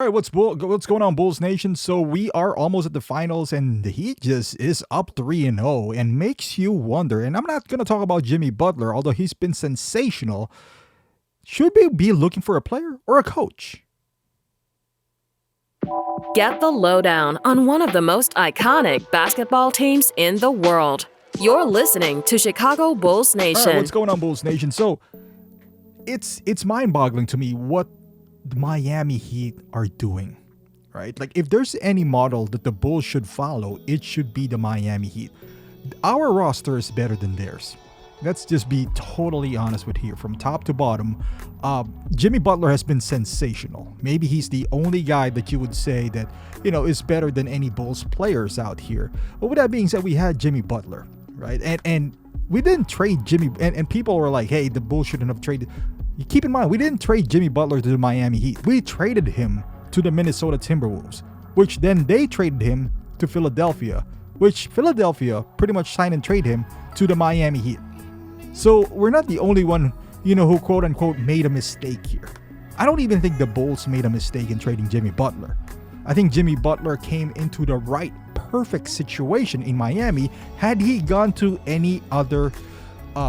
All right, what's going on, Bulls Nation? So we are almost at the finals, and the Heat just is up 3-0, and makes you wonder. And I'm not gonna talk about Jimmy Butler, although he's been sensational. Should we be looking for a player or a coach? Get the lowdown on one of the most iconic basketball teams in the world. You're listening to Chicago Bulls All right, Nation. what's going on, Bulls Nation? So it's mind-boggling to me what the Miami Heat are doing. Right? Like, if there's any model that the Bulls should follow, it should be the Miami Heat. Our roster is better than theirs. Let's just be totally honest with here, from top to bottom. Jimmy Butler has been sensational. Maybe he's the only guy that you would say that, is better than any Bulls players out here. But with that being said, we had Jimmy Butler, right? And we didn't trade Jimmy, and people were like, hey, the Bulls shouldn't have traded. Keep in mind, we didn't trade Jimmy Butler to the Miami Heat. We traded him to the Minnesota Timberwolves, which then they traded him to Philadelphia, which Philadelphia pretty much signed and traded him to the Miami Heat. So we're not the only one, who quote unquote made a mistake here. I don't even think the Bulls made a mistake in trading Jimmy Butler. I think Jimmy Butler came into the right, perfect situation in Miami. Had he gone to any other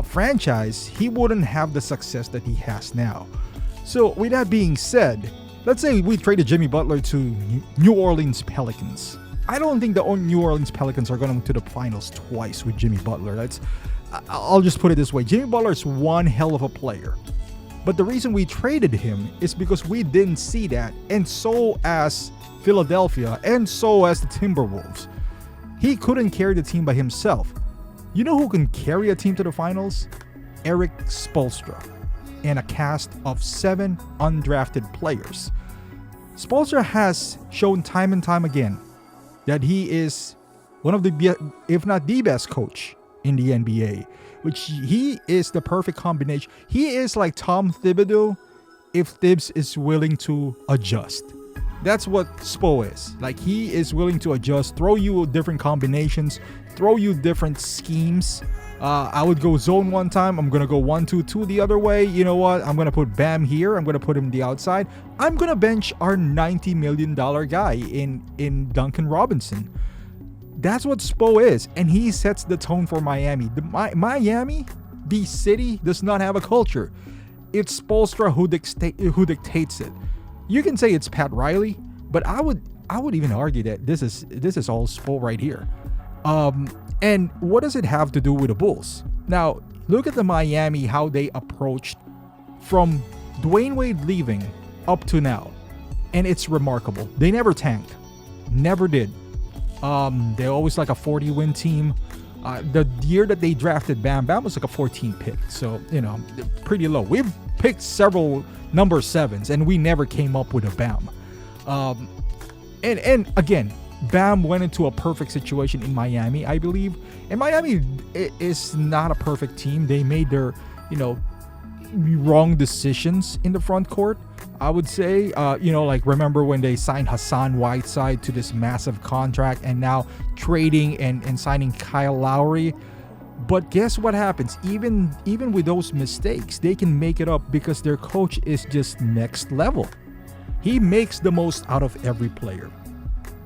franchise, he wouldn't have the success that he has now. So with that being said, let's say we traded Jimmy Butler to New Orleans Pelicans. I don't think the New Orleans Pelicans are going to the finals twice with Jimmy Butler. I'll just put it this way. Jimmy Butler is one hell of a player. But the reason we traded him is because we didn't see that, and so as Philadelphia, and so as the Timberwolves. He couldn't carry the team by himself. You know who can carry a team to the finals? Erik Spoelstra, and a cast of 7 undrafted players. Spoelstra has shown time and time again that he is one of the, if not the best coach in the NBA, which he is the perfect combination. He is like Tom Thibodeau if Thibs is willing to adjust. That's what Spo is. Like, he is willing to adjust, throw you different combinations, throw you different schemes. I would go zone one time. I'm going to go 1-2-2 the other way. You know what? I'm going to put Bam here. I'm going to put him the outside. I'm going to bench our $90 million guy in Duncan Robinson. That's what Spo is. And he sets the tone for Miami. Miami, the city, does not have a culture. It's Spoelstra who dictates it. You can say it's Pat Riley, but I would even argue that this is all Spo right here. And what does it have to do with the Bulls? Now, look at the Miami, how they approached from Dwayne Wade leaving up to now. And it's remarkable. They never tanked. Never did. They're always like a 40-win team. The year that they drafted Bam was like a 14 pick. So, pretty low. We've picked several number 7s, and we never came up with a Bam. And again, Bam went into a perfect situation in Miami, I believe. And Miami is not a perfect team. They made their, wrong decisions in the front court, I would say. Like, remember when they signed Hassan Whiteside to this massive contract, and now trading and signing Kyle Lowry. But guess what happens? Even with those mistakes, they can make it up because their coach is just next level. He makes the most out of every player.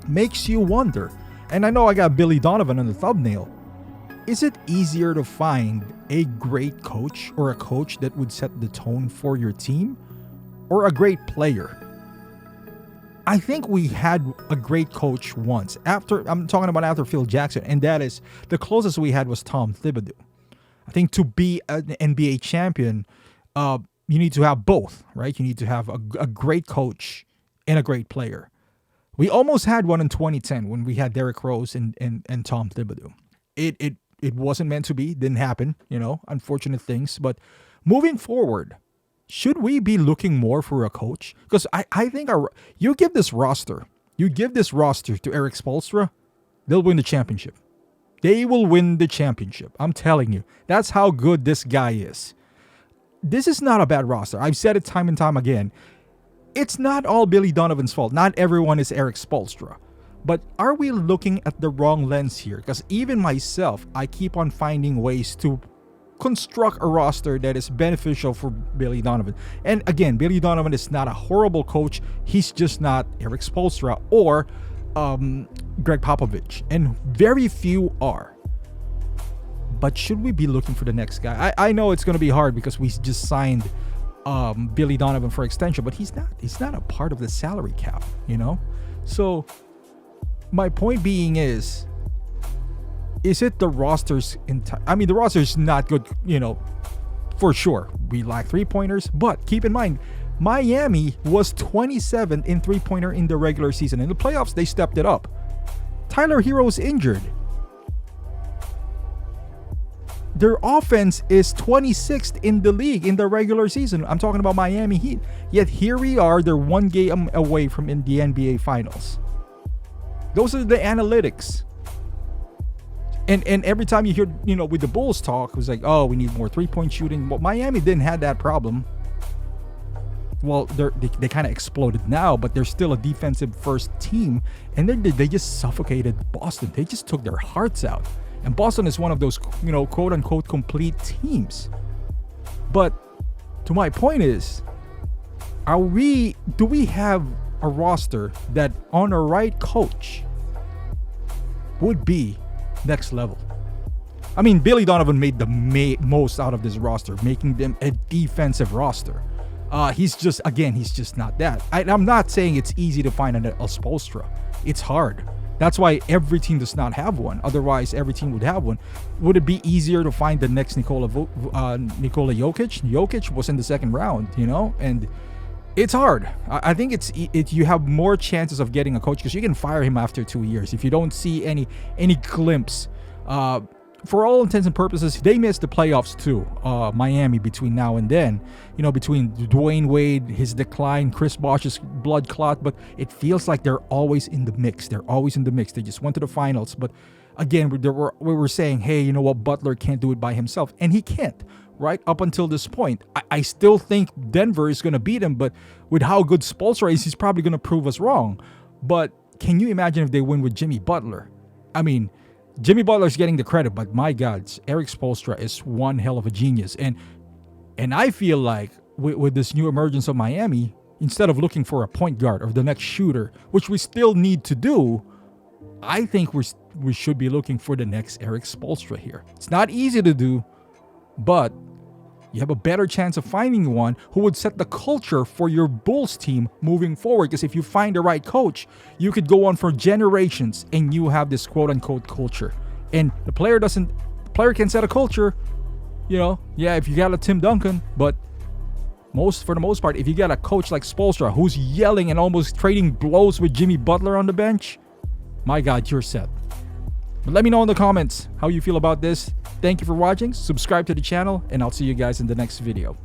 Makes you wonder. And I know I got Billy Donovan on the thumbnail. Is it easier to find a great coach, or a coach that would set the tone for your team, or a great player? I think we had a great coach once. I'm talking about after Phil Jackson, and that is the closest we had was Tom Thibodeau. I think to be an NBA champion, you need to have both, right? You need to have a great coach and a great player. We almost had one in 2010 when we had Derrick Rose and Tom Thibodeau. It wasn't meant to be, didn't happen, unfortunate things. But moving forward, should we be looking more for a coach? Because I think you give this roster to Erik Spoelstra, they'll win the championship. They will win the championship. I'm telling you. That's how good this guy is. This is not a bad roster. I've said it time and time again. It's not all Billy Donovan's fault. Not everyone is Erik Spoelstra. But are we looking at the wrong lens here? Because even myself, I keep on finding ways to construct a roster that is beneficial for Billy Donovan. And again, Billy Donovan is not a horrible coach. He's just not Eric Spoelstra or Greg Popovich, and very few are. But should we be looking for the next guy? I know it's going to be hard because we just signed Billy Donovan for extension, but he's not a part of the salary cap, you know? So my point being is it the roster's the roster's not good, you know, for sure. We lack three-pointers, but keep in mind, Miami was 27th in three-pointer in the regular season. In the playoffs, they stepped it up. Tyler Hero's injured. Their offense is 26th in the league in the regular season. I'm talking about Miami Heat. Yet here we are, they're one game away from in the NBA Finals. Those are the analytics. And every time you hear, you know, with the Bulls talk, it was like, oh, we need more three-point shooting. Well, Miami didn't have that problem. Well, they kind of exploded now, but they're still a defensive first team. And then they just suffocated Boston. They just took their hearts out. And Boston is one of those, you know, quote unquote complete teams. But to my point is, do we have a roster that on a right coach would be next level? I mean, Billy Donovan made the most out of this roster, making them a defensive roster. He's just not that. I'm not saying it's easy to find a Spoelstra. It's hard. That's why every team does not have one. Otherwise, every team would have one. Would it be easier to find the next Nikola Jokic? Jokic was in the second round, you know, and it's hard. I think you have more chances of getting a coach because you can fire him after 2 years if you don't see any glimpse. For all intents and purposes, they missed the playoffs too. Miami between now and then, you know, between Dwayne Wade, his decline, Chris Bosh's blood clot, but it feels like they're always in the mix. They just went to the finals, but again, we were saying, hey, you know what, Butler can't do it by himself, and he can't. Right up until this point, I still think Denver is going to beat him, but with how good Spoelstra is, he's probably going to prove us wrong. But can you imagine if they win with Jimmy Butler? I mean, Jimmy Butler's getting the credit, but my God, Eric Spoelstra is one hell of a genius. And I feel like with this new emergence of Miami, instead of looking for a point guard or the next shooter, which we still need to do, I think we should be looking for the next Eric Spoelstra here. It's not easy to do, but you have a better chance of finding one who would set the culture for your Bulls team moving forward. Because if you find the right coach, you could go on for generations and you have this quote-unquote culture. And the player can set a culture, you know, yeah, if you got a Tim Duncan, but for the most part, if you got a coach like Spoelstra who's yelling and almost trading blows with Jimmy Butler on the bench, my God, you're set. But let me know in the comments how you feel about this. Thank you for watching. Subscribe to the channel, and I'll see you guys in the next video.